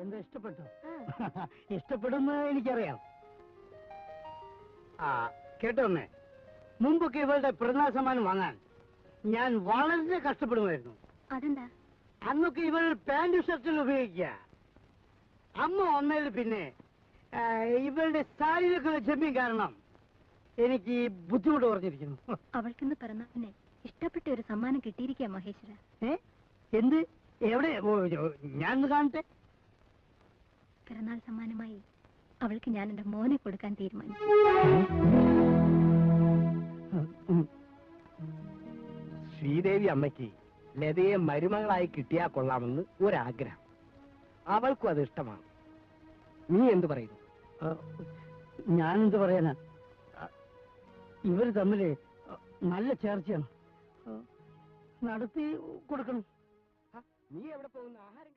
എന്താ ഇഷ്ടപ്പെട്ടു? ഇഷ്ടപ്പെടുന്ന എനിക്കറിയാം. ആ കേട്ടോന്നേ, മുമ്പൊക്കെ ഇവളുടെ പിറന്നാൾ സമ്മാനം വാങ്ങാൻ ഞാൻ വളരെ കഷ്ടപ്പെടുമായിരുന്നു. അതെന്താ? അന്നൊക്കെ ഇവൾ പാന്റ് ഷർട്ടിൽ ഉപയോഗിക്കുക. അമ്മ വന്നതിൽ പിന്നെ ഇവളുടെ സാരിയിലൊക്കെ ചെമ്മീൻ കാരണം എനിക്ക് ബുദ്ധിമുട്ട് പറഞ്ഞിരിക്കുന്നു. അവൾക്കിന്ന് പിറന്നാളിന് ഇഷ്ടപ്പെട്ട ഒരു സമ്മാനം കിട്ടിയിരിക്കുക മഹേശ്വര. എന്ത്? എവിടെ? ഞാനൊന്ന് കാണട്ടെ. പിറന്നാൾ സമ്മാനമായി അവൾക്ക് ഞാൻ എന്റെ മോനെ കൊടുക്കാൻ തീരുമാനിച്ചു. ശ്രീദേവി അമ്മയ്ക്ക് ലതയെ മരുമകളായി കിട്ടിയാൽ കൊള്ളാമെന്ന് ഒരാഗ്രഹം. അവൾക്കും അത് ഇഷ്ടമാണ്. നീ എന്തു പറയുന്നു? ഞാനെന്ത് പറയാനാ? ഇവർ തമ്മില് നല്ല ചേർച്ചയാണ്. നടത്തി കൊടുക്കണം. നീ എവിടെ പോകുന്ന? ആഹാരം